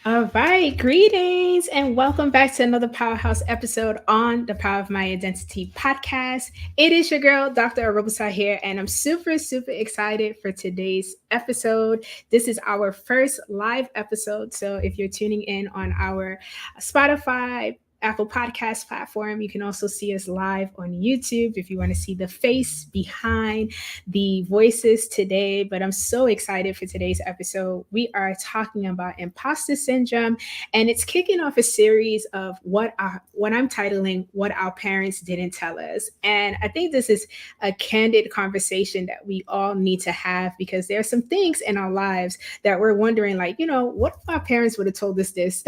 All right, greetings and welcome back to another powerhouse episode on the Power of My Identity podcast. It is your girl, Dr. Orobosa here, and I'm super excited for today's episode. This is our first live episode, so if you're tuning in on our Spotify, Apple Podcast platform. You can also see us live on YouTube if you want to see the face behind the voices today. But I'm so excited for today's episode. We are talking about imposter syndrome, and it's kicking off a series of what I'm titling "What Our Parents Didn't Tell Us." And I think this is a candid conversation that we all need to have because there are some things in our lives that we're wondering, like, what if our parents would have told us this?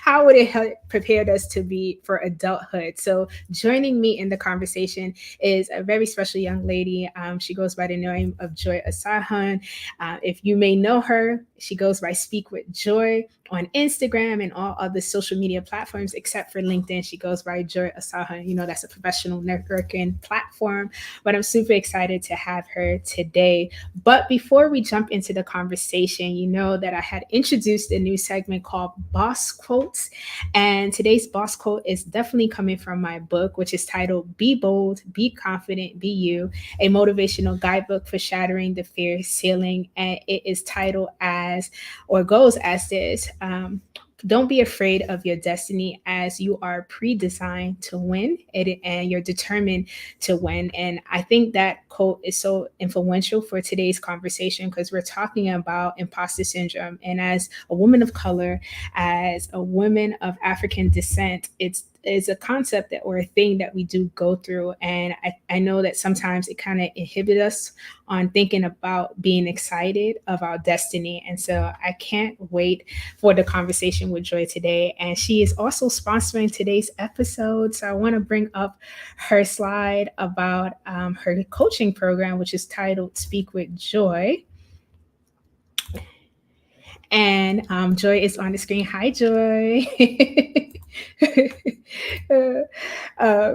How would it help prepare us to be for adulthood? So joining me in the conversation is a very special young lady. She goes by the name of Joy Osahon. If you may know her, she goes by Speak with Joy on Instagram and all other social media platforms except for LinkedIn. She goes by Joy Osahon. That's a professional networking platform. But I'm super excited to have her today. But before we jump into the conversation, you know that I had introduced a new segment called Boss Quotes. And today's boss quote is definitely coming from my book, which is titled Be Bold, Be Confident, Be You, a motivational guidebook for shattering the fear ceiling. And it is titled as, or goes as this. Don't be afraid of your destiny, as you are pre-designed to win and you're determined to win. And I think that quote is so influential for today's conversation because we're talking about imposter syndrome. And as a woman of color, as a woman of African descent, it's a concept that or a thing that we do go through. And I know that sometimes it kind of inhibits us on thinking about being excited of our destiny. And so I can't wait for the conversation with Joy today. And she is also sponsoring today's episode. So I want to bring up her slide about her coaching program, which is titled Speak with Joy. And Joy is on the screen. Hi, Joy.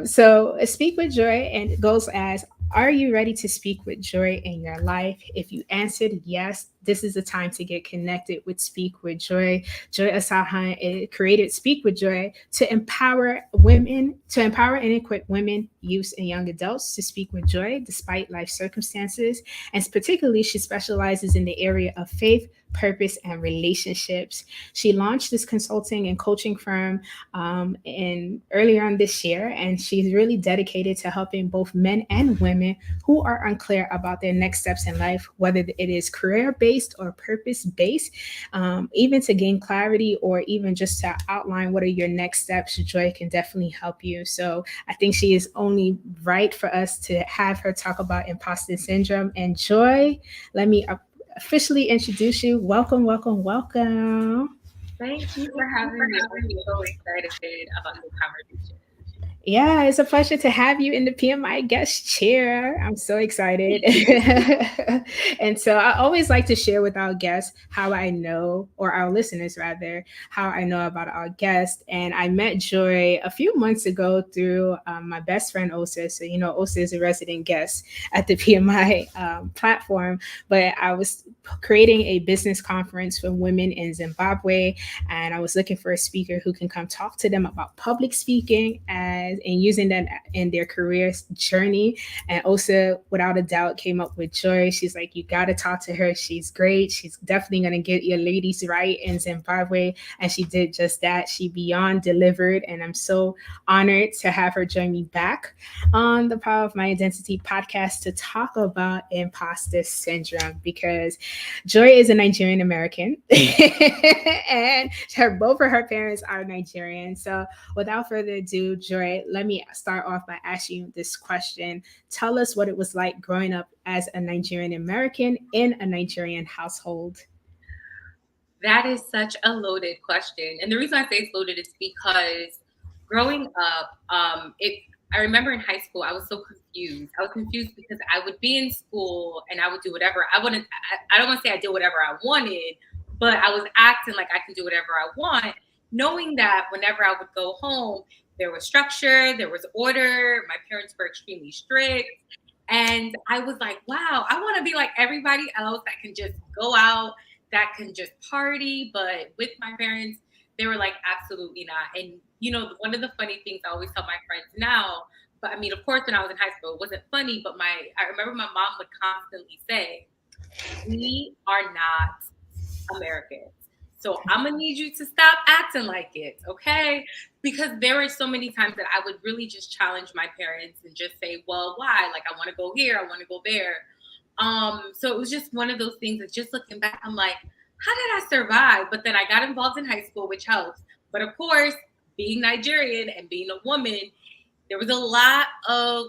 So Speak with Joy, and it goes as, are you ready to speak with joy in your life? If you answered yes, this is the time to get connected with Speak with Joy. Joy Osahon created Speak with Joy to empower and equip women, youth, and young adults to speak with joy despite life circumstances. And particularly, she specializes in the area of faith, purpose, and relationships. She launched this consulting and coaching firm in earlier on this year, and she's really dedicated to helping both men and women who are unclear about their next steps in life, whether it is career-based or purpose-based, even to gain clarity or even just to outline what are your next steps. Joy can definitely help you. So I think she is only right for us to have her talk about imposter syndrome. And Joy, let me officially introduce you. Welcome. Thank you for having me. I'm so excited about this conversation. Yeah, it's a pleasure to have you in the PMI guest chair. I'm so excited. And so I always like to share with our guests how I know, or our listeners rather, how I know about our guest. And I met Joy a few months ago through my best friend, Osa. So, Osa is a resident guest at the PMI platform. But I was creating a business conference for women in Zimbabwe. And I was looking for a speaker who can come talk to them about public speaking and using that in their career journey. And also, without a doubt, came up with Joy. She's like, you got to talk to her. She's great. She's definitely going to get your ladies right in Zimbabwe. And she did just that. She beyond delivered. And I'm so honored to have her join me back on the Power of My Identity podcast to talk about imposter syndrome, because Joy is a Nigerian American and both of her parents are Nigerian. So without further ado, Joy, let me start off by asking you this question. Tell us what it was like growing up as a Nigerian American in a Nigerian household. That is such a loaded question. And the reason I say it's loaded is because growing up, I remember in high school, I was so confused. I was confused because I would be in school and I would do whatever I wanted. I don't want to say I did whatever I wanted, but I was acting like I can do whatever I want, knowing that whenever I would go home, there was structure, there was order. My parents were extremely strict. And I was like, wow, I want to be like everybody else that can just go out, that can just party. But with my parents, they were like, absolutely not. And, one of the funny things I always tell my friends now, but I mean, of course, when I was in high school, it wasn't funny, but I remember my mom would constantly say, we are not Americans. So I'm gonna need you to stop acting like it, okay? Because there were so many times that I would really just challenge my parents and just say, well, why? Like I want to go here, I want to go there. So it was just one of those things that just looking back, I'm like, how did I survive? But then I got involved in high school, which helps. But of course, being Nigerian and being a woman, there was a lot of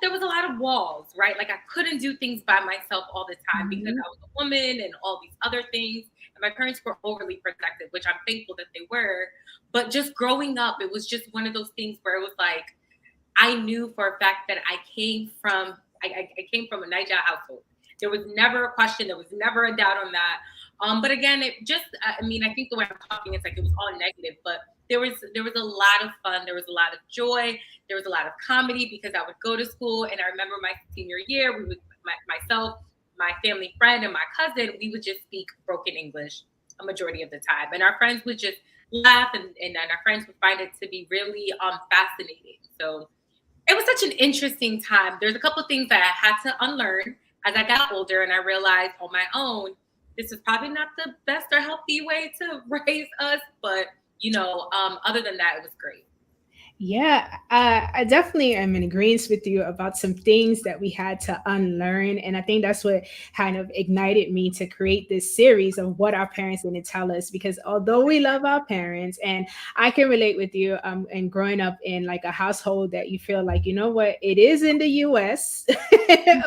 there was a lot of walls, right? Like I couldn't do things by myself all the time because I was a woman and all these other things. And my parents were overly protective, which I'm thankful that they were. But just growing up, it was just one of those things where it was like, I knew for a fact that I came from a Niger household. There was never a question. There was never a doubt on that. But again, I think the way I'm talking, it's like it was all negative, but there was a lot of fun. There was a lot of joy. There was a lot of comedy because I would go to school, and I remember my senior year, we would myself, my family friend, and my cousin, we would just speak broken English a majority of the time, and our friends would just laugh, and our friends would find it to be really fascinating. So it was such an interesting time. There's a couple of things that I had to unlearn as I got older, and I realized on my own, this is probably not the best or healthy way to raise us, but other than that, it was great. Yeah, I definitely am in agreement with you about some things that we had to unlearn. And I think that's what kind of ignited me to create this series of what our parents didn't tell us. Because although we love our parents, and I can relate with you, and growing up in like a household that you feel like, you know what, it is in the US,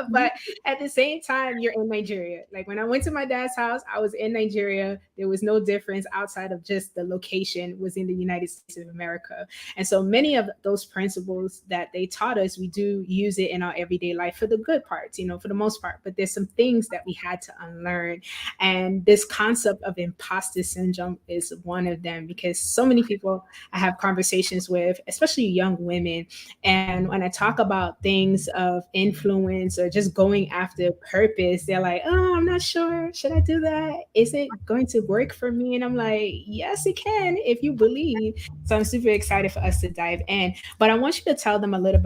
but at the same time, you're in Nigeria. Like when I went to my dad's house, I was in Nigeria. There was no difference outside of just the location was in the United States of America. And so many of those principles that they taught us, we do use it in our everyday life for the good parts, for the most part. But there's some things that we had to unlearn. And this concept of imposter syndrome is one of them, because so many people I have conversations with, especially young women. And when I talk about things of influence or just going after purpose, they're like, oh, I'm not sure. Should I do that? Is it going to work for me? And I'm like, yes, it can if you believe. So I'm super excited for us to dive in. But I want you to tell them a little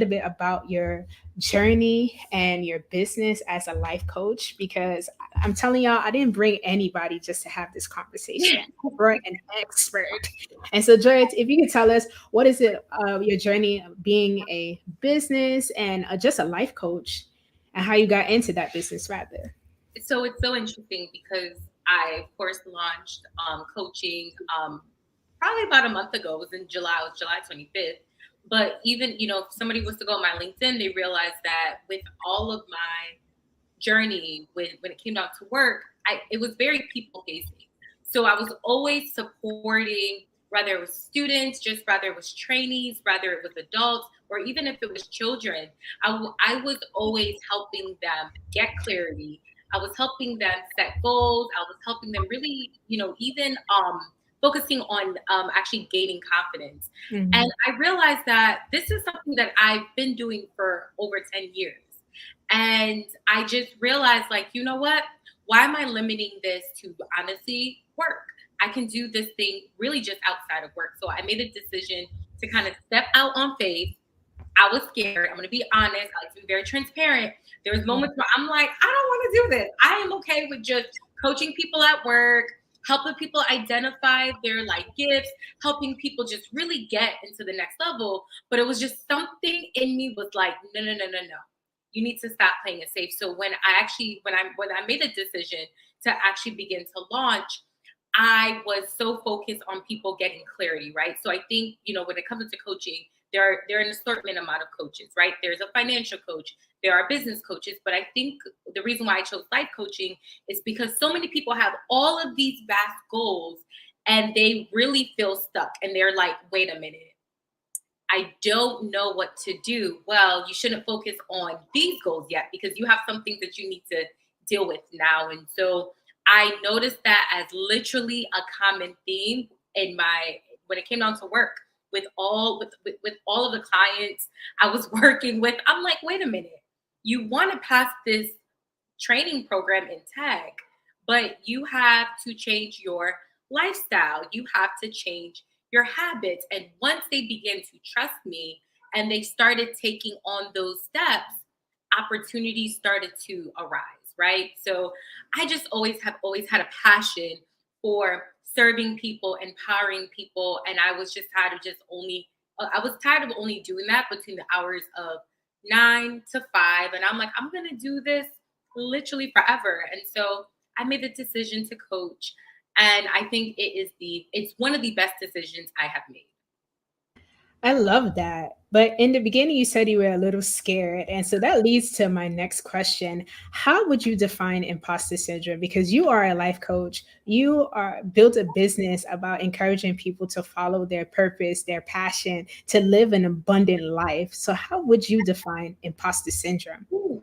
bit about your journey and your business as a life coach, because I'm telling y'all, I didn't bring anybody just to have this conversation. I brought an expert. And so, Joy, if you could tell us, what is it, your journey of being a business and just a life coach, and how you got into that business rather? So it's so interesting because I, of course, launched coaching probably about a month ago. It was in July. It was July 25th. But even, if somebody was to go on my LinkedIn, they realized that with all of my journey, when it came down to work, it was very people facing. So I was always supporting, whether it was students, just whether it was trainees, whether it was adults, or even if it was children. I was always helping them get clarity. I was helping them set goals. I was helping them really, even focusing on actually gaining confidence. Mhm. And I realized that this is something that I've been doing for over 10 years. And I just realized, like, you know what? Why am I limiting this to honestly work? I can do this thing really just outside of work. So I made a decision to kind of step out on faith. I was scared. I'm going to be honest. I like to be very transparent. There was moments where I'm like, I don't want to do this. I am okay with just coaching people at work, helping people identify their like gifts, helping people just really get into the next level. But it was just something in me was like, no, no, no, no, no. You need to stop playing it safe. So when I made a decision to actually begin to launch, I was so focused on people getting clarity, right? So I think, when it comes into coaching, there are an assortment amount of coaches, right? There's a financial coach, there are business coaches, but I think the reason why I chose life coaching is because so many people have all of these vast goals and they really feel stuck and they're like, wait a minute, I don't know what to do. Well, you shouldn't focus on these goals yet because you have some things that you need to deal with now. And so I noticed that as literally a common theme in my when it came down to work with all of the clients I was working with. I'm like, wait a minute, you want to pass this training program in tech, but you have to change your lifestyle. You have to change your habits. And once they began to trust me and they started taking on those steps, opportunities started to arise, right? So I just always had a passion for serving people, empowering people, and I was just tired of just only I was tired of only doing that between the hours of 9 to 5. And I'm like, I'm gonna do this literally forever. And so I made the decision to coach. And I think it's one of the best decisions I have made. I love that. But in the beginning, you said you were a little scared. And so that leads to my next question. How would you define imposter syndrome? Because you are a life coach, you are built a business about encouraging people to follow their purpose, their passion, to live an abundant life. So, how would you define imposter syndrome? Ooh,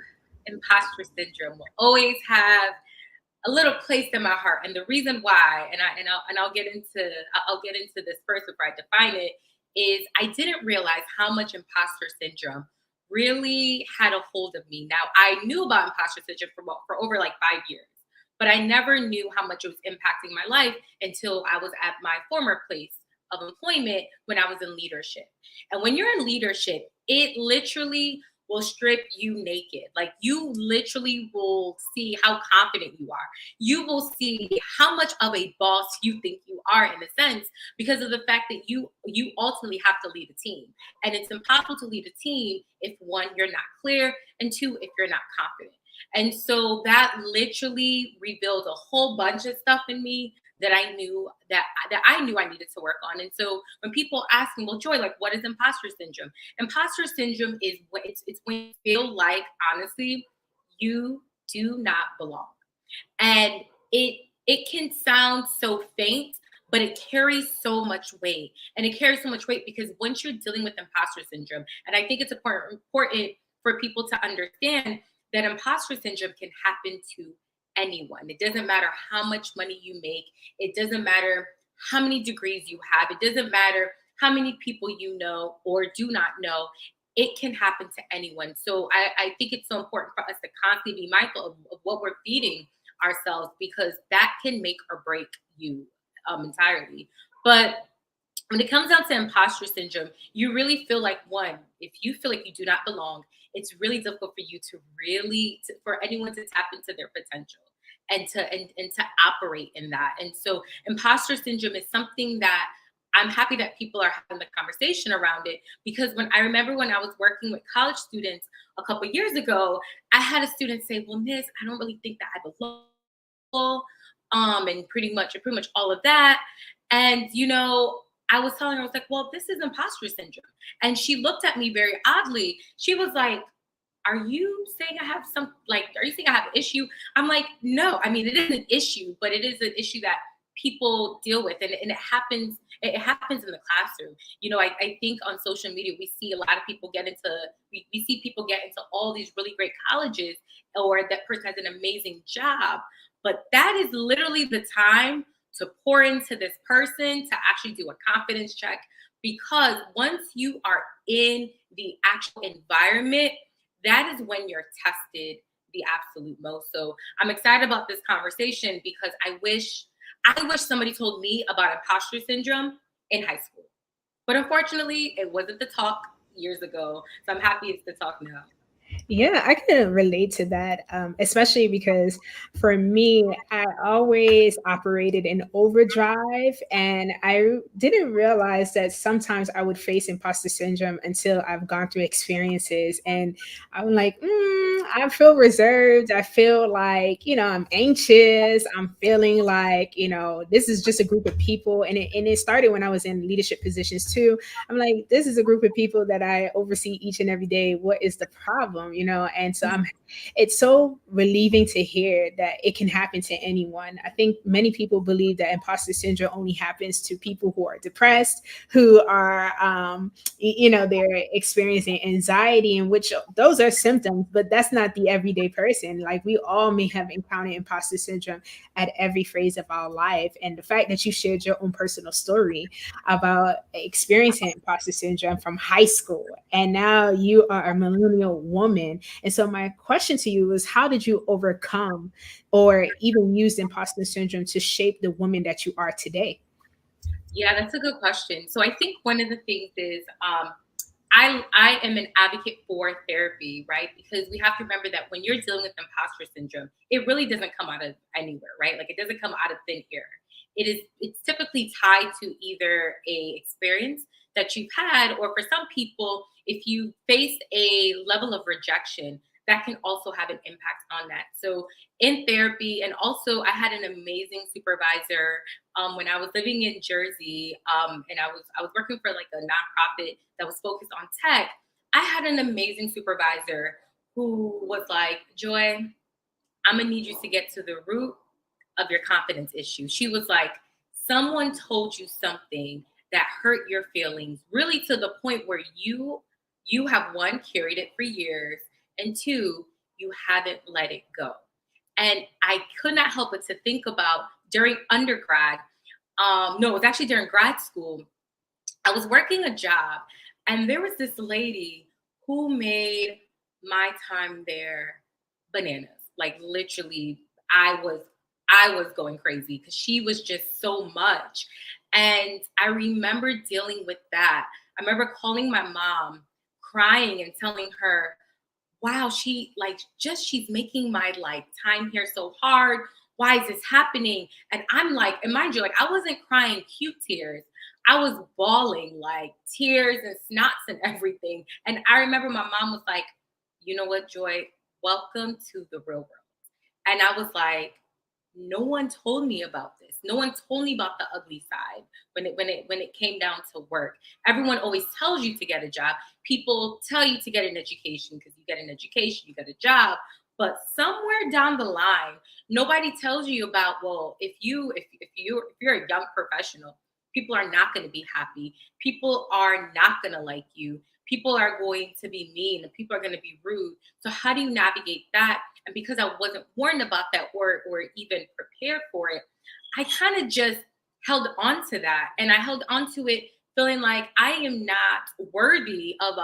imposter syndrome will always have a little place in my heart. And the reason why, I'll get into this first before I define it, is I didn't realize how much imposter syndrome really had a hold of me. Now I knew about imposter syndrome for over like 5 years, but I never knew how much it was impacting my life until I was at my former place of employment when I was in leadership. And when you're in leadership, it literally will strip you naked. Like you literally will see how confident you are. You will see how much of a boss you think you are in a sense because of the fact that you ultimately have to lead a team. And it's impossible to lead a team if one, you're not clear, and two, if you're not confident. And so that literally revealed a whole bunch of stuff in me that I knew I needed to work on. And so when people ask me, well, Joy, like what is imposter syndrome? Imposter syndrome is it's when you feel like honestly you do not belong. And it can sound so faint, but it carries so much weight. And it carries so much weight because once you're dealing with imposter syndrome, and I think it's important for people to understand that imposter syndrome can happen to anyone. It doesn't matter how much money you make. It doesn't matter how many degrees you have. It doesn't matter how many people you know or do not know. It can happen to anyone. So I think it's so important for us to constantly be mindful of what we're feeding ourselves because that can make or break you entirely. But when it comes down to imposter syndrome, you really feel like one, if you feel like you do not belong, it's really difficult for you to for anyone to tap into their potential and to operate in that. And so imposter syndrome is something that I'm happy that people are having the conversation around it because when I remember when I was working with college students a couple of years ago, I had a student say, "Well, Miss, I don't really think that I belong," and pretty much all of that. And I was telling her, I was like, "Well, this is imposter syndrome," and she looked at me very oddly. She was like, are you saying I have are you saying I have an issue? I'm like, no, I mean, it is an issue, but it is an issue that people deal with. And it happens in the classroom. I think on social media, we see a lot of people we see people get into all these really great colleges or that person has an amazing job. But that is literally the time to pour into this person, to actually do a confidence check. Because once you are in the actual environment, that is when you're tested the absolute most. So I'm excited about this conversation because I wish somebody told me about imposter syndrome in high school. But unfortunately, it wasn't the talk years ago. So I'm happy it's the talk now. Yeah, I can relate to that, especially because for me, I always operated in overdrive, and I didn't realize that sometimes I would face imposter syndrome until I've gone through experiences, and I'm like, I feel reserved. I feel like I'm anxious. I'm feeling like this is just a group of people, and it started when I was in leadership positions too. I'm like, this is a group of people that I oversee each and every day. What is the problem? And so it's so relieving to hear that it can happen to anyone. I think many people believe that imposter syndrome only happens to people who are depressed, who are, they're experiencing anxiety, in which those are symptoms, but that's not the everyday person. Like, we all may have encountered imposter syndrome at every phase of our life. And the fact that you shared your own personal story about experiencing imposter syndrome from high school, and now you are a millennial woman. And so my question to you is, how did you overcome or even use imposter syndrome to shape the woman that you are today? Yeah, that's a good question. So I think one of the things is I am an advocate for therapy, right? Because we have to remember that when you're dealing with imposter syndrome, it really doesn't come out of anywhere, right? Like, it doesn't come out of thin air. It's typically tied to either a experience that you've had, or for some people, if you face a level of rejection, that can also have an impact on that. So in therapy, and also I had an amazing supervisor when I was living in Jersey, and I was working for like a nonprofit that was focused on tech. I had an amazing supervisor who was like, Joy, I'm gonna need you to get to the root of your confidence issue. She was like, someone told you something that hurt your feelings, really to the point where you have, one, carried it for years, and two, you haven't let it go. And I could not help but to think about during undergrad, no, it was actually during grad school. I was working a job, and there was this lady who made my time there bananas. Like, literally, I was going crazy because she was just so much. And I remember dealing with that. I remember calling my mom, crying and telling her, wow, she's making my like time here so hard. Why is this happening? And I'm like, and mind you, like, I wasn't crying cute tears. I was bawling like tears and snots and everything. And I remember my mom was like, you know what, Joy, welcome to the real world. And I was like, no one told me about this. No one told me about the ugly side when it came down to work. Everyone always tells you to get a job. People tell you to get an education, because you get an education, you get a job. But somewhere down the line, nobody tells you about, well, if you're a young professional, people are not going to be happy. People are not going to like you. People are going to be mean, and people are going to be rude. So how do you navigate that? And because I wasn't warned about that, or even prepared for it, I kind of just held on to that. And I held on to it feeling like I am not worthy of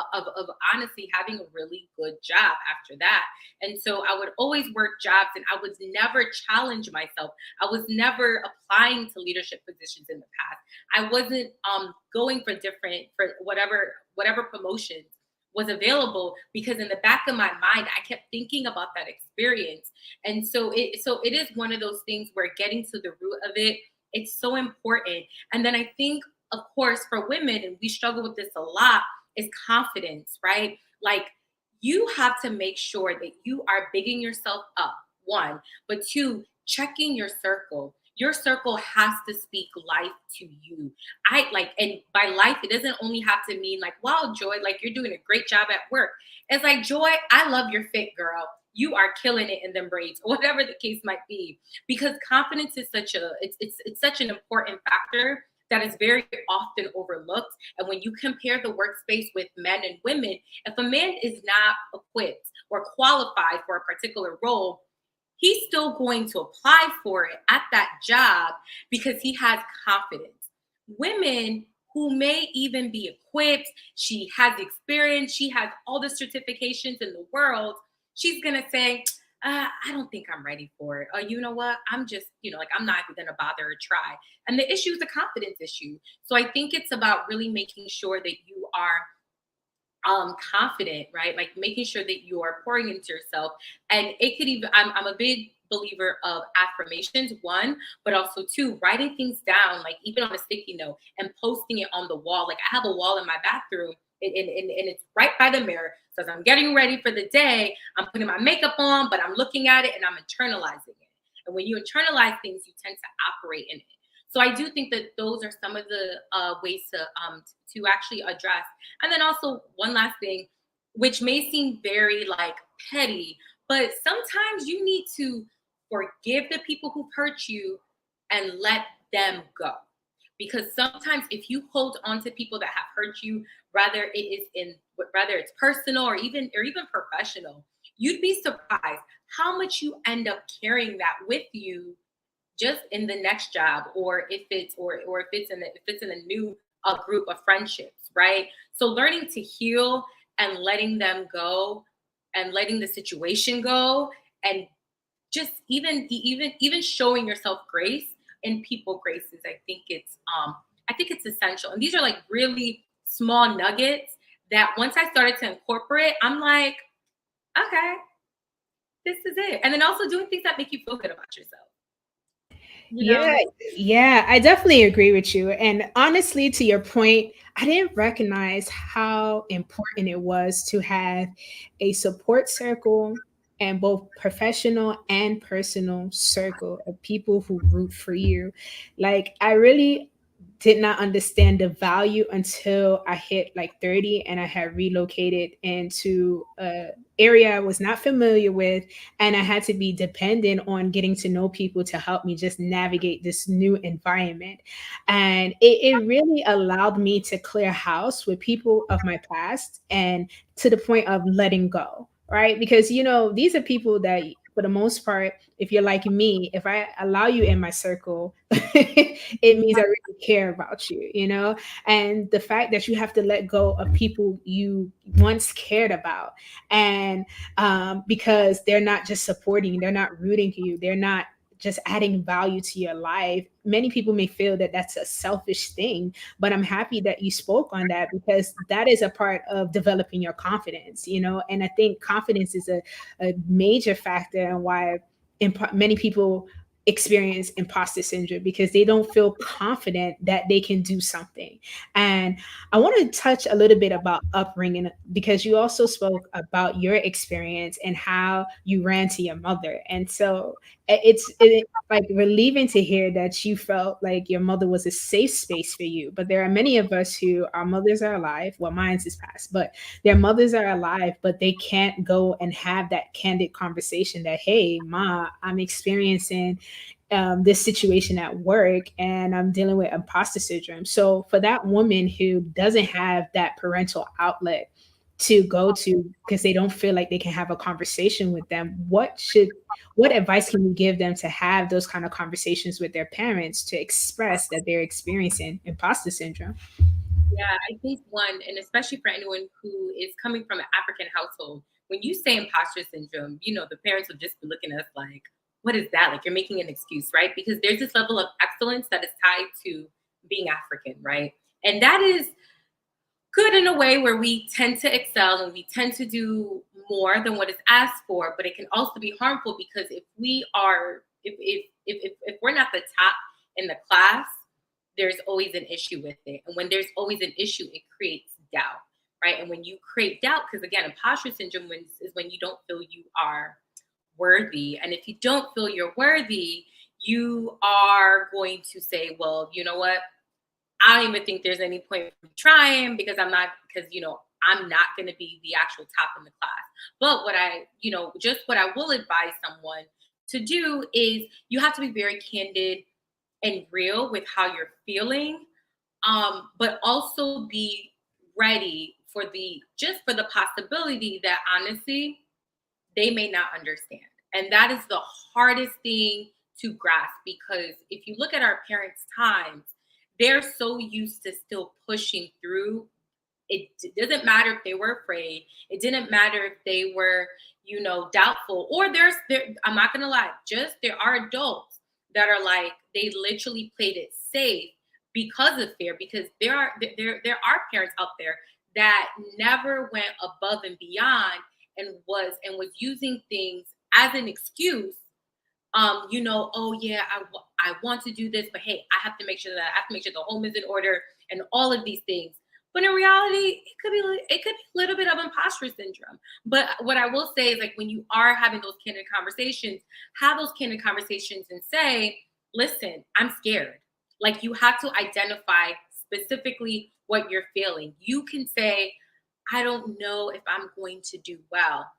honestly having a really good job after that. And so I would always work jobs, and I was never challenge myself. I was never applying to leadership positions in the past. I wasn't going for whatever promotions was available, because in the back of my mind I kept thinking about that experience. And so it is one of those things where getting to the root of it, it's so important. And then I think, of course, for women, and we struggle with this a lot, is confidence, right? Like, you have to make sure that you are bigging yourself up, one, but two, checking your circle. Your circle has to speak life to you. And by life, it doesn't only have to mean like, wow, Joy, like, you're doing a great job at work. It's like, Joy, I love your fit, girl. You are killing it in them braids, or whatever the case might be. Because confidence is it's such an important factor that is very often overlooked. And when you compare the workspace with men and women, if a man is not equipped or qualified for a particular role, he's still going to apply for it at that job because he has confidence. Women who may even be equipped, she has the experience, she has all the certifications in the world, she's going to say, I don't think I'm ready for it. Or, you know what? I'm just, like, I'm not even going to bother or try. And the issue is a confidence issue. So I think it's about really making sure that you are confident, right? Like, making sure that you are pouring into yourself. And it could even, I'm a big believer of affirmations, one, but also two, writing things down, like even on a sticky note and posting it on the wall. Like, I have a wall in my bathroom, and it's right by the mirror. So as I'm getting ready for the day, I'm putting my makeup on, but I'm looking at it and I'm internalizing it. And when you internalize things, you tend to operate in it. So I do think that those are some of the ways to actually address. And then also one last thing, which may seem very like petty, but sometimes you need to forgive the people who've hurt you and let them go. Because sometimes if you hold on to people that have hurt you, whether it's personal or even professional, you'd be surprised how much you end up carrying that with you just in the next job, or if it's in a new group of friendships, right? So learning to heal and letting them go and letting the situation go, and just even showing yourself grace and people graces. I think it's essential. And these are like really small nuggets that once I started to incorporate, I'm like, okay, this is it. And then also doing things that make you feel good about yourself. You Yeah, know? yeah, I definitely agree with you. And honestly, to your point, I didn't recognize how important it was to have a support circle and both professional and personal circle of people who root for you. Like, I really did not understand the value until I hit like 30 and I had relocated into a area I was not familiar with, and I had to be dependent on getting to know people to help me just navigate this new environment. And it really allowed me to clear house with people of my past, and to the point of letting go, right? Because, these are people that, for the most part, if you're like me, if I allow you in my circle, it means I really care about you, And the fact that you have to let go of people you once cared about, and because they're not just supporting you, they're not rooting for you, they're not just adding value to your life. Many people may feel that that's a selfish thing, but I'm happy that you spoke on that, because that is a part of developing your confidence, And I think confidence is a major factor in why many people experience imposter syndrome, because they don't feel confident that they can do something. And I want to touch a little bit about upbringing, because you also spoke about your experience and how you ran to your mother. And so it's like relieving to hear that you felt like your mother was a safe space for you. But there are many of us who, our mothers are alive. Well, mine's is past, but their mothers are alive, but they can't go and have that candid conversation that, hey, ma, I'm experiencing this situation at work and I'm dealing with imposter syndrome. So for that woman who doesn't have that parental outlet to go to, because they don't feel like they can have a conversation with them, what advice can you give them to have those kind of conversations with their parents to express that they're experiencing imposter syndrome? Yeah, I think one, and especially for anyone who is coming from an African household, when you say imposter syndrome, the parents will just be looking at us like, what is that? Like, you're making an excuse, right? Because there's this level of excellence that is tied to being African, right? And that is good in a way where we tend to excel and we tend to do more than what is asked for, but it can also be harmful because if we're not the top in the class, there's always an issue with it. And when there's always an issue, it creates doubt, right? And when you create doubt, because again, imposter syndrome is when you don't feel you are worthy. And if you don't feel you're worthy, you are going to say, well, you know what? I don't even think there's any point in trying because I'm not going to be the actual top in the class. But what I will advise someone to do is you have to be very candid and real with how you're feeling, but also be ready for the possibility that honestly they may not understand. And that is the hardest thing to grasp, because if you look at our parents' times, they're so used to still pushing through. It doesn't matter if they were afraid. It didn't matter if they were, doubtful. Or I'm not gonna lie, just there are adults that are like they literally played it safe because of fear. Because there are parents out there that never went above and beyond and was using things as an excuse. Oh yeah, I want to do this, but hey, I have to make sure the home is in order and all of these things. But in reality, it could be a little bit of imposter syndrome. But what I will say is, like, when you are having those candid conversations, have those candid conversations and say, listen, I'm scared. Like, you have to identify specifically what you're feeling. You can say, I don't know if I'm going to do well.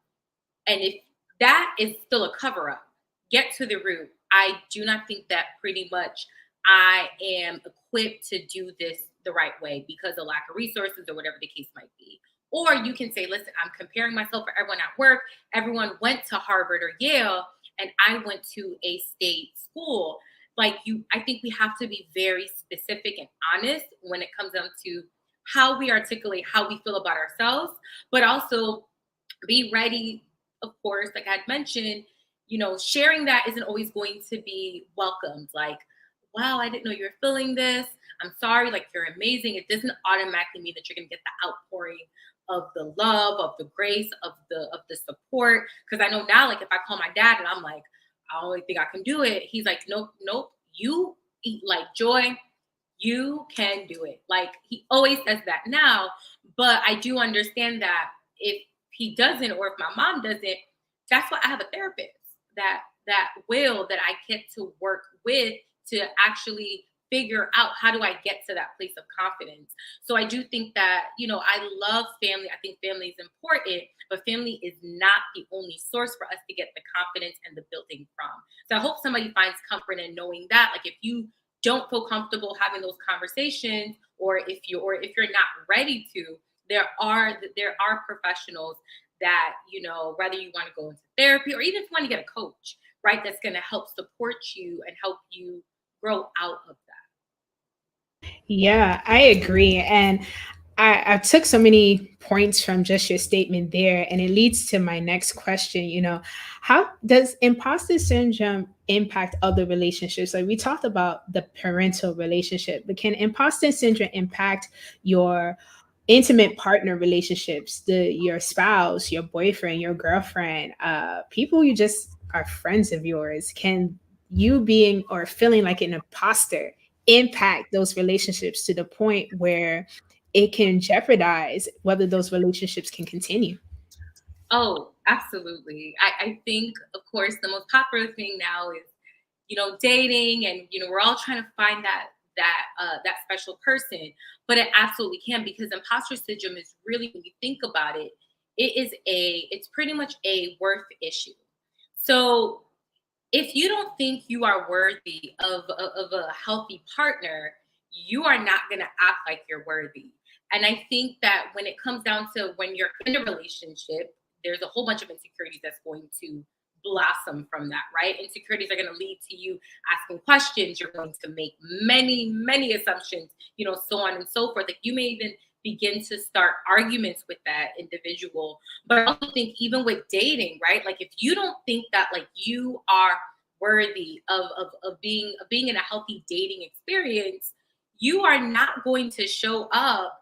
And if that is still a cover up, get to the root. I do not think that pretty much I am equipped to do this the right way because of lack of resources or whatever the case might be. Or you can say, listen, I'm comparing myself for everyone at work. Everyone went to Harvard or Yale, and I went to a state school. Like I think we have to be very specific and honest when it comes down to how we articulate how we feel about ourselves, but also be ready, of course, like I'd mentioned, sharing that isn't always going to be welcomed. Like, wow, I didn't know you were feeling this. I'm sorry, like you're amazing. It doesn't automatically mean that you're gonna get the outpouring of the love, of the grace, of the support. Because I know now, like if I call my dad and I'm like, I don't really think I can do it, he's like, nope, nope, you eat like Joy, you can do it. Like he always says that now, but I do understand that if he doesn't, or if my mom doesn't, that's why I have a therapist that I get to work with to actually figure out how do I get to that place of confidence. So I do think that, I love family. I think family is important, but family is not the only source for us to get the confidence and the building from. So I hope somebody finds comfort in knowing that. Like if you don't feel comfortable having those conversations, or if you're not ready to, there are professionals that, whether you want to go into therapy or even if you want to get a coach, right, that's going to help support you and help you grow out of that. Yeah, I agree. And I took so many points from just your statement there, and it leads to my next question. How does imposter syndrome impact other relationships? Like we talked about the parental relationship, but can imposter syndrome impact your intimate partner relationships, your spouse, your boyfriend, your girlfriend, people you just are friends of yours? Can you being or feeling like an imposter impact those relationships to the point where it can jeopardize whether those relationships can continue? Oh, absolutely. I think, of course, the most popular thing now is, dating, and we're all trying to find that special person. But it absolutely can, because imposter syndrome is really, when you think about it, it's pretty much a worth issue. So if you don't think you are worthy of a healthy partner, you are not going to act like you're worthy. And I think that when it comes down to when you're in a relationship, there's a whole bunch of insecurities that's going to blossom from that, right? Insecurities are going to lead to you asking questions. You're going to make many, many assumptions, so on and so forth. Like you may even begin to start arguments with that individual. But I also think even with dating, right? Like if you don't think that like you are worthy of being in a healthy dating experience, you are not going to show up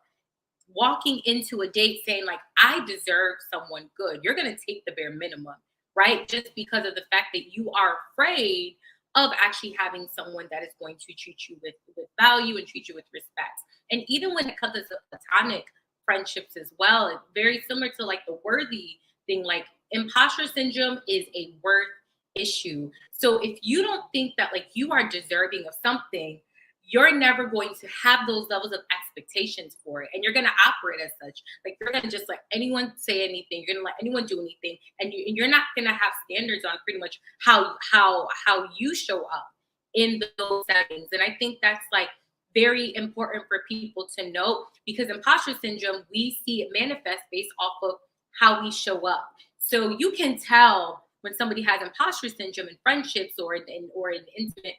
walking into a date saying like, I deserve someone good. You're going to take the bare minimum, right? Just because of the fact that you are afraid of actually having someone that is going to treat you with value and treat you with respect. And even when it comes to platonic friendships as well, it's very similar to like the worthy thing. Like imposter syndrome is a worth issue. So if you don't think that like you are deserving of something, you're never going to have those levels of expectations for it. And you're going to operate as such. Like you're going to just let anyone say anything. You're going to let anyone do anything. And you're not going to have standards on pretty much how you show up in those settings. And I think that's like very important for people to know, because imposter syndrome, we see it manifest based off of how we show up. So you can tell when somebody has imposter syndrome in friendships or in intimate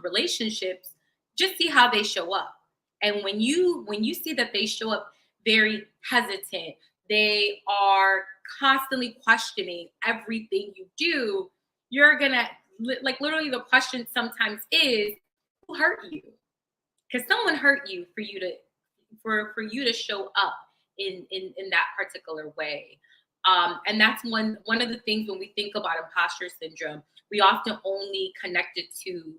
relationships. Just see how they show up. And when you see that they show up very hesitant, they are constantly questioning everything you do, you're gonna, like, literally the question sometimes is, who hurt you? Because someone hurt you for you to show up in that particular way. And that's one of the things when we think about imposter syndrome, we often only connect it to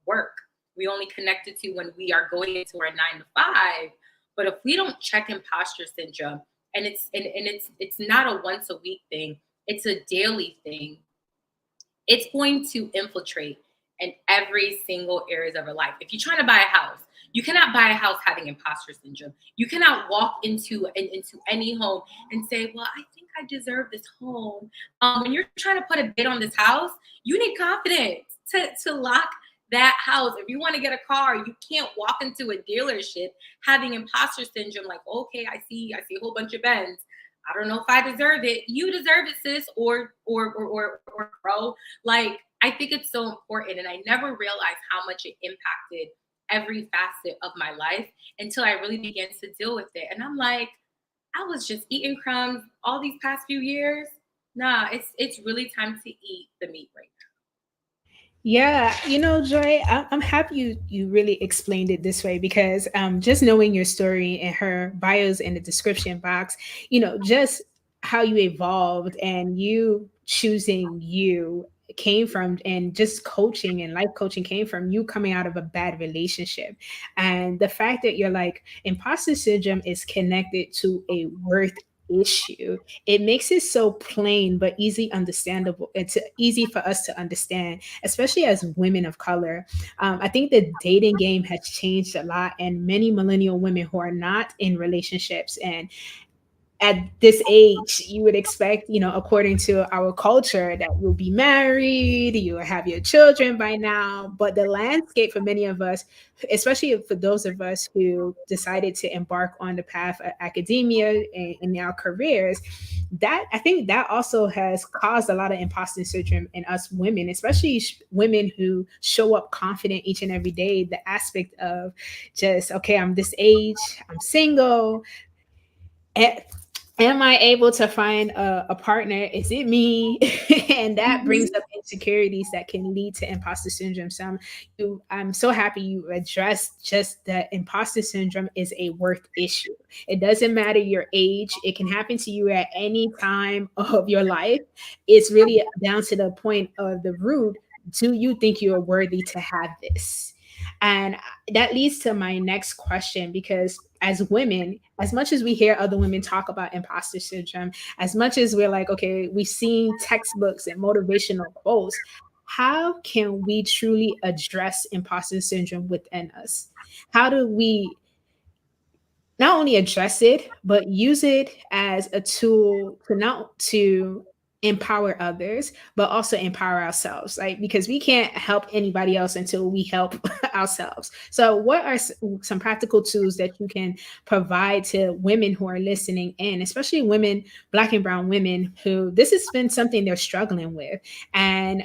work. We only connect it to when we are going into our 9 to 5. But if we don't check imposter syndrome, and it's not a once a week thing, it's a daily thing, it's going to infiltrate in every single areas of our life. If you're trying to buy a house, you cannot buy a house having imposter syndrome. You cannot walk into any home and say, well, I think I deserve this home. When you're trying to put a bid on this house, you need confidence to lock that house. If you want to get a car, you can't walk into a dealership having imposter syndrome, like, okay, I see a whole bunch of Benz. I don't know if I deserve it. You deserve it, sis, or bro. Like, I think it's so important. And I never realized how much it impacted every facet of my life until I really began to deal with it. And I'm like, I was just eating crumbs all these past few years. Nah, it's really time to eat the meat right Yeah, Joy, I'm happy you really explained it this way because just knowing your story and her bios in the description box, just how you evolved and you choosing you came from, and just coaching and life coaching came from you coming out of a bad relationship. And the fact that you're like, imposter syndrome is connected to a worth issue, it makes it so plain but easy understandable. It's easy for us to understand, especially as women of color. I think the dating game has changed a lot, and many millennial women who are not in relationships, and at this age, you would expect, according to our culture, that you'll be married, you will have your children by now. But the landscape for many of us, especially for those of us who decided to embark on the path of academia and in our careers, that I think that also has caused a lot of imposter syndrome in us women, especially women who show up confident each and every day. The aspect of just, okay, I'm this age, I'm single. Am I able to find a partner? Is it me? And that brings now. up insecurities that can lead to imposter syndrome. So I'm so happy you addressed just that imposter syndrome is a worth issue. It doesn't matter your age. It can happen to you at any time of your life. It's really down to the point of the root. Do you think you are worthy to have this? And that leads to my next question, because as women, as much as we hear other women talk about imposter syndrome, as much as we're like, okay, we've seen textbooks and motivational quotes, how can we truly address imposter syndrome within us? How do we not only address it, but use it as a tool to not to empower others, but also empower ourselves, right? Because we can't help anybody else until we help ourselves. So, what are some practical tools that you can provide to women who are listening in, especially women, Black and Brown women, who this has been something they're struggling with, and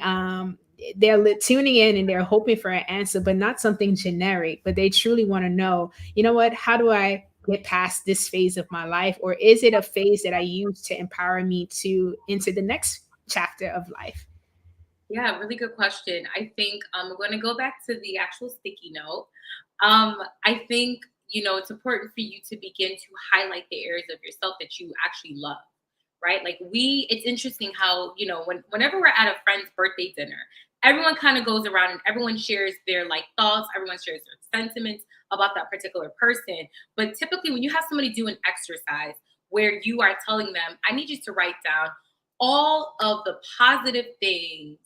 they're tuning in and they're hoping for an answer, but not something generic, but they truly want to know, what, how do I get past this phase of my life? Or is it a phase that I use to empower me to into the next chapter of life? Yeah, really good question. I think we're going to go back to the actual sticky note. I think, it's important for you to begin to highlight the areas of yourself that you actually love, right? Like it's interesting how, whenever we're at a friend's birthday dinner, everyone kind of goes around and everyone shares their like thoughts, everyone shares their sentiments about that particular person. But typically when you have somebody do an exercise where you are telling them, I need you to write down all of the positive things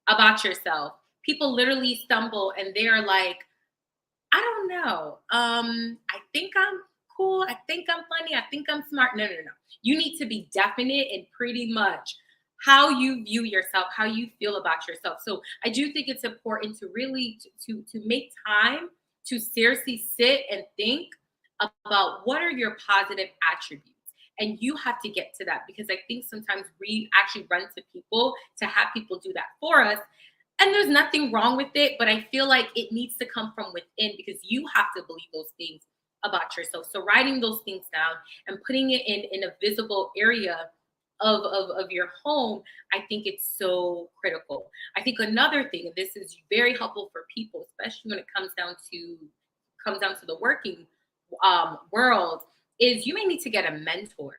about yourself, people literally stumble and they're like, I don't know. I think I'm cool. I think I'm funny. I think I'm smart. No, no, no. You need to be definite and pretty much how you view yourself, how you feel about yourself. So I do think it's important to really to make time to seriously sit and think about what are your positive attributes. And you have to get to that because I think sometimes we actually run to people to have people do that for us. And there's nothing wrong with it, but I feel like it needs to come from within because you have to believe those things about yourself. So writing those things down and putting it in a visible area of your home, I think it's so critical. I think another thing, and this is very helpful for people, especially when it comes down to the working world, is you may need to get a mentor.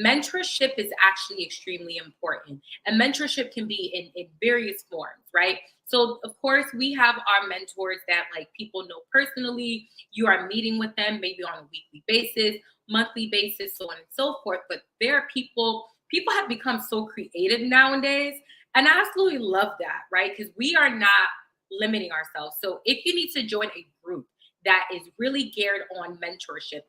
Mentorship is actually extremely important, and mentorship can be in various forms, right? So of course we have our mentors that like people know personally. You are meeting with them maybe on a weekly basis, monthly basis, so on and so forth. But there are people have become so creative nowadays, and I absolutely love that, right? Because we are not limiting ourselves. So if you need to join a group that is really geared on mentorship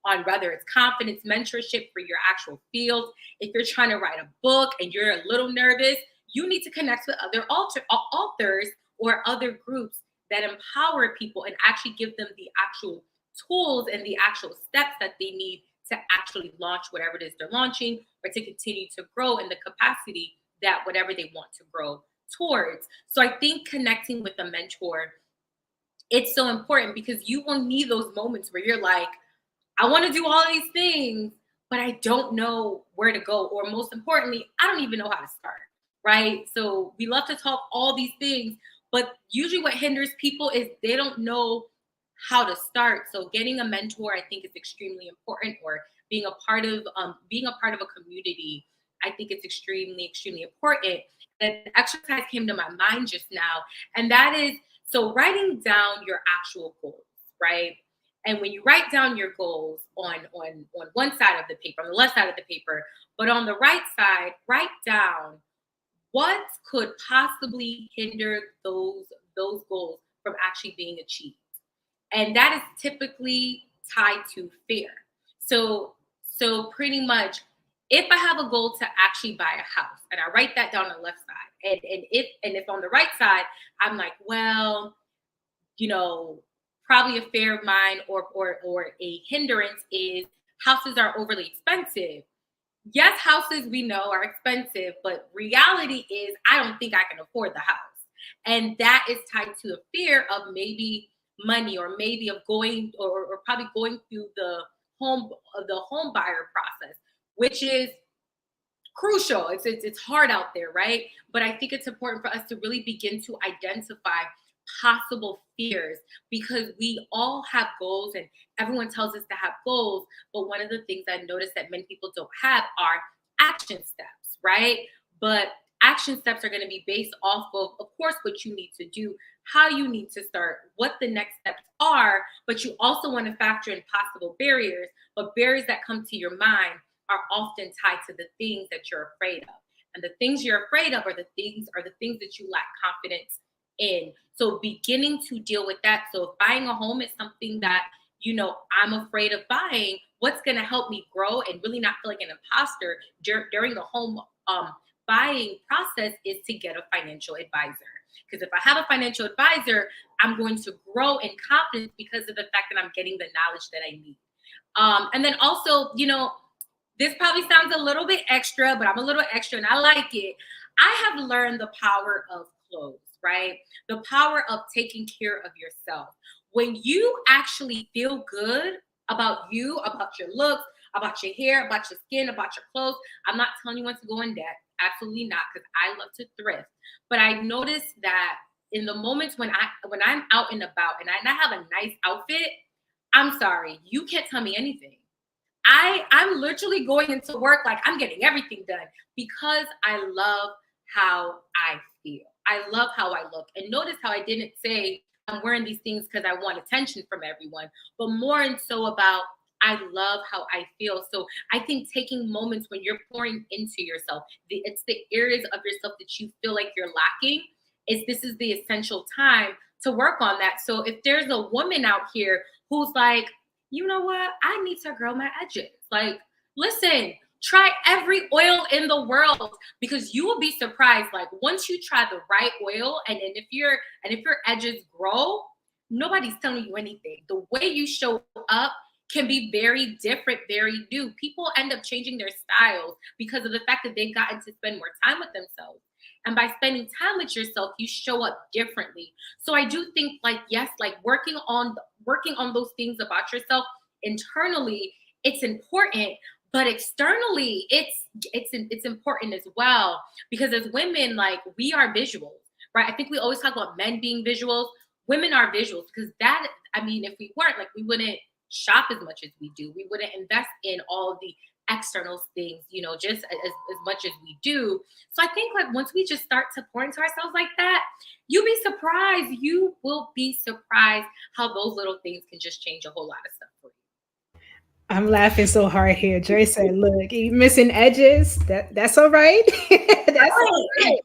on whether it's confidence, mentorship for your actual field. If you're trying to write a book and you're a little nervous, you need to connect with other authors or other groups that empower people and actually give them the actual tools and the actual steps that they need to actually launch whatever it is they're launching, or to continue to grow in the capacity that whatever they want to grow towards. So I think connecting with a mentor, it's so important, because you will need those moments where you're like, I want to do all these things, but I don't know where to go. Or most importantly, I don't even know how to start, right? So we love to talk all these things, but usually what hinders people is they don't know how to start. So getting a mentor, I think, is extremely important, or being a part of a community, I think it's extremely important. That exercise came to my mind just now, and that is, so writing down your actual goals, right? And when you write down your goals on one side of the paper, on the left side of the paper, but on the right side, write down what could possibly hinder those goals from actually being achieved. And that is typically tied to fear. So pretty much, if I have a goal to actually buy a house, and I write that down on the left side, and if on the right side, I'm like, well, probably a fear of mine or a hindrance is houses are overly expensive. Yes, houses we know are expensive, but reality is I don't think I can afford the house. And that is tied to a fear of maybe money, or maybe of going or probably going through the home buyer process, which is crucial. It's hard out there, right? But I think it's important for us to really begin to identify possible fears, because we all have goals and everyone tells us to have goals. But one of the things I noticed that many people don't have are action steps, right? But action steps are going to be based off of course, what you need to do, how you need to start, what the next steps are. But you also want to factor in possible barriers, but barriers that come to your mind are often tied to the things that you're afraid of. And the things you're afraid of are the things that you lack confidence in. So beginning to deal with that. So if buying a home is something that, I'm afraid of buying, what's going to help me grow and really not feel like an imposter during the home buying process is to get a financial advisor. Because if I have a financial advisor, I'm going to grow in confidence because of the fact that I'm getting the knowledge that I need. And then also, this probably sounds a little bit extra, but I'm a little extra and I like it. I have learned the power of clothes, right? The power of taking care of yourself. When you actually feel good about you, about your looks, about your hair, about your skin, about your clothes, I'm not telling you when to go in debt. Absolutely not, because I love to thrift. But I noticed that in the moments when I'm out and about and I have a nice outfit, I'm sorry, you can't tell me anything. I'm literally going into work like I'm getting everything done because I love how I feel. I love how I look. And notice how I didn't say I'm wearing these things because I want attention from everyone, but more and so about I love how I feel. So I think taking moments when you're pouring into yourself, it's the areas of yourself that you feel like you're lacking, this is the essential time to work on that. So if there's a woman out here who's like, you know what, I need to grow my edges. Like, listen, try every oil in the world, because you will be surprised. Like, once you try the right oil, and if your edges grow, nobody's telling you anything. The way you show up can be very different, very new. People end up changing their styles because of the fact that they've gotten to spend more time with themselves. And by spending time with yourself, you show up differently. So I do think, like, yes, like working on those things about yourself internally, it's important, but externally, it's important as well. Because as women, like, we are visuals, right? I think we always talk about men being visuals. Women are visuals, because if we weren't, like, we wouldn't shop as much as we do. We wouldn't invest in all of the external things, just as much as we do. So I think, like, once we just start to pour into ourselves like that, you'll be surprised. You will be surprised how those little things can just change a whole lot of stuff for you. I'm laughing so hard here. Joy said, "Look, you missing edges. That's all right. That's all right.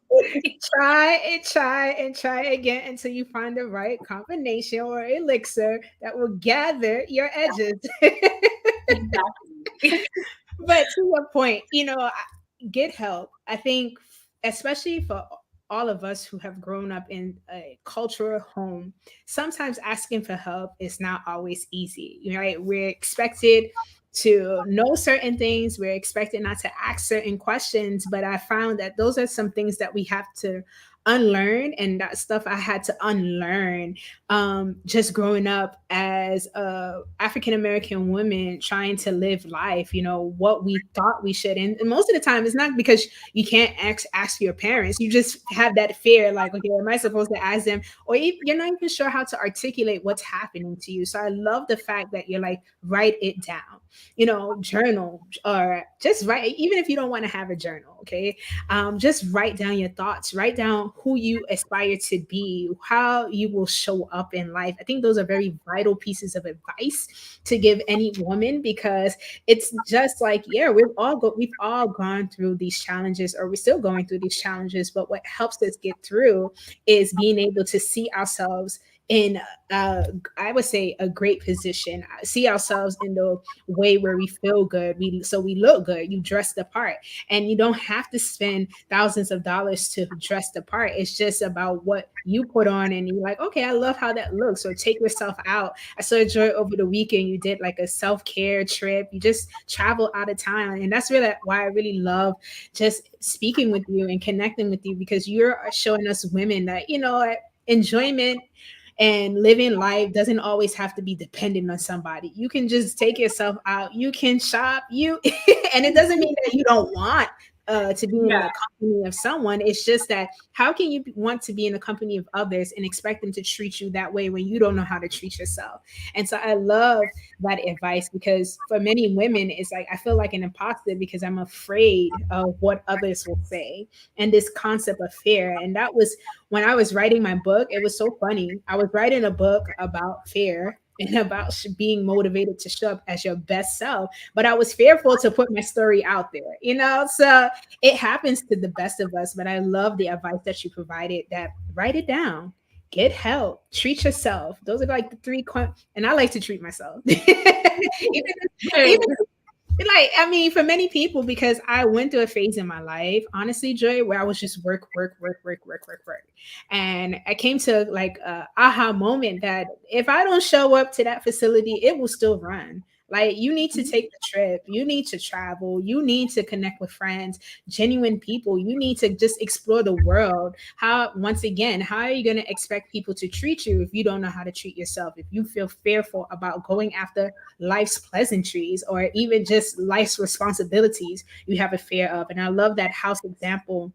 try and try and try again until you find the right combination or elixir that will gather your edges. Exactly. But to your point, get help. I think, especially for all of us who have grown up in a cultural home, sometimes asking for help is not always easy, right? We're expected to know certain things, we're expected not to ask certain questions, but I found that those are some things that we have to unlearn, and that stuff I had to unlearn, just growing up as a African American woman trying to live life, what we thought we should. And most of the time, it's not because you can't ask your parents. You just have that fear, like, okay, am I supposed to ask them? Or you're not even sure how to articulate what's happening to you. So I love the fact that you're like, write it down, journal, or just write, even if you don't want to have a journal, okay? Just write down your thoughts, write down who you aspire to be, how you will show up in life. I think those are very vital pieces of advice to give any woman, because it's just like, yeah, we've all gone through these challenges, or we're still going through these challenges. But what helps us get through is being able to see ourselves in, I would say, a great position, see ourselves in the way where we feel good, we look good, you dress the part, and you don't have to spend thousands of dollars to dress the part. It's just about what you put on, and you're like, okay, I love how that looks. So take yourself out. I saw Joy over the weekend, you did like a self-care trip, you just travel out of town, and that's really why I really love just speaking with you and connecting with you, because you're showing us women that, enjoyment and living life doesn't always have to be dependent on somebody. You can just take yourself out, you can shop, and it doesn't mean that you don't want to be in Yeah. the company of someone. It's just that, how can you want to be in the company of others and expect them to treat you that way when you don't know how to treat yourself? And so I love that advice, because for many women, it's like, I feel like an imposter because I'm afraid of what others will say, and this concept of fear. And that was when I was writing my book. It was so funny. I was writing a book about fear and about being motivated to show up as your best self, but I was fearful to put my story out there, So it happens to the best of us. But I love the advice that you provided, that write it down, get help, treat yourself. Those are like the three, and I like to treat myself. even, even like, I mean, for many people, because I went through a phase in my life, honestly, Joy, where I was just work, work, work, work, work, work, work. And I came to like a aha moment that if I don't show up to that facility, it will still run. Like, you need to take the trip, you need to travel, you need to connect with friends, genuine people, you need to just explore the world. Once again, how are you going to expect people to treat you if you don't know how to treat yourself? If you feel fearful about going after life's pleasantries, or even just life's responsibilities you have a fear of. And I love that house example.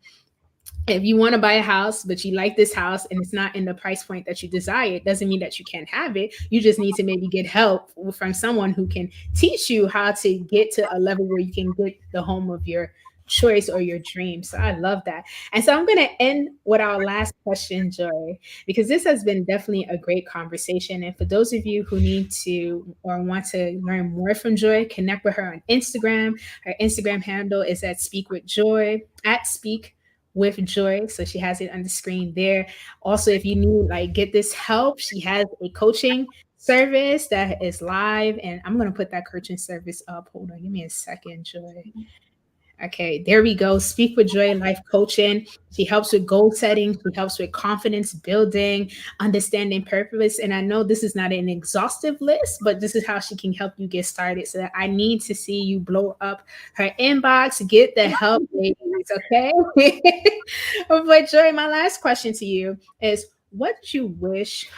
If you want to buy a house, but you like this house and it's not in the price point that you desire, it doesn't mean that you can't have it. You just need to maybe get help from someone who can teach you how to get to a level where you can get the home of your choice or your dream. So I love that. And so I'm going to end with our last question, Joy, because this has been definitely a great conversation. And for those of you who need to or want to learn more from Joy, connect with her on Instagram. Her Instagram handle is at Speak with Joy, at Speak with Joy. So she has it on the screen there. Also, if you need like get this help, she has a coaching service that is live, and I'm going to put that coaching service up. Hold on, give me a second, Joy. Okay, there we go. Speak with Joy Life Coaching. She helps with goal setting. She helps with confidence building, understanding purpose. And I know this is not an exhaustive list, but this is how she can help you get started. So that I need to see you blow up her inbox. Get the help, ladies. Okay. But Joy, my last question to you is, what do you wish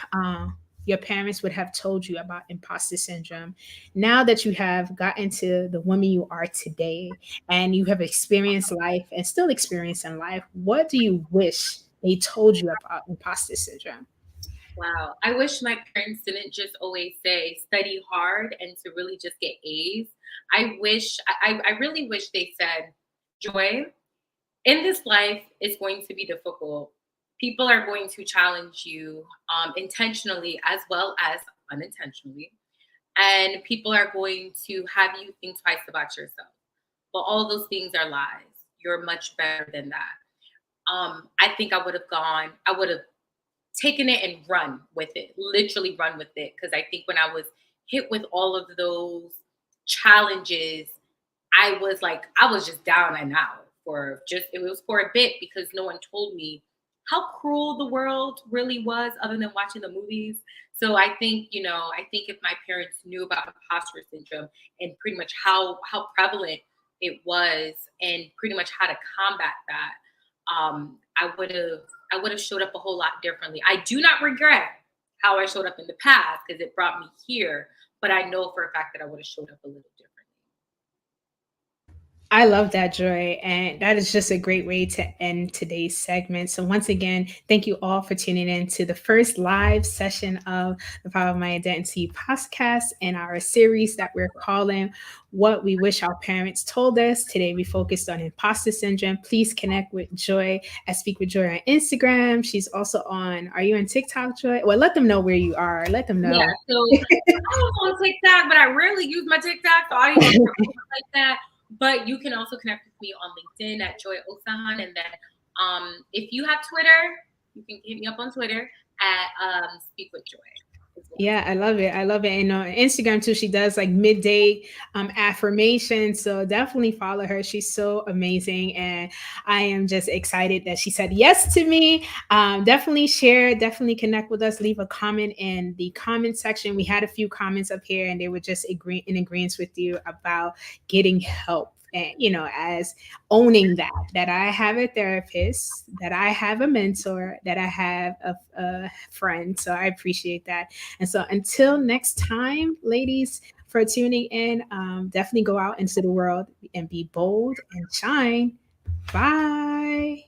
your parents would have told you about imposter syndrome now that you have gotten to the woman you are today, and you have experienced life and still experiencing life? What do you wish they told you about imposter syndrome? Wow. I wish my parents didn't just always say study hard and to really just get A's. I really wish they said, Joy, in this life, it's going to be difficult. People are going to challenge you intentionally as well as unintentionally. And people are going to have you think twice about yourself. But all those things are lies. You're much better than that. I think I would have taken it and run with it, literally run with it. Because I think when I was hit with all of those challenges, I was just down and out for just, it was for a bit because no one told me how cruel the world really was other than watching the movies. So I think, I think if my parents knew about imposter syndrome and pretty much how prevalent it was and pretty much how to combat that, I would have showed up a whole lot differently. I do not regret how I showed up in the past because it brought me here, but I know for a fact that I would have showed up a little differently. I love that, Joy. And that is just a great way to end today's segment. So, once again, thank you all for tuning in to the first live session of the Power of My Identity podcast in our series that we're calling What We Wish Our Parents Told Us. Today, we focused on imposter syndrome. Please connect with Joy at Speak with Joy on Instagram. She's also are you on TikTok, Joy? Well, let them know where you are. Let them Yeah, know. so I was on TikTok, but I rarely use my TikTok, so I don't even like that. But you can also connect with me on LinkedIn at Joy Osahon, and then if you have Twitter, you can hit me up on Twitter at Speak with Joy. Yeah, I love it. I love it. And on Instagram too, she does like midday affirmations. So definitely follow her. She's so amazing. And I am just excited that she said yes to me. Definitely share, definitely connect with us. Leave a comment in the comment section. We had a few comments up here and they were just in agreement with you about getting help. And as owning that I have a therapist, that I have a mentor, that I have a friend. So I appreciate that. And so until next time, ladies, for tuning in, definitely go out into the world and be bold and shine. Bye.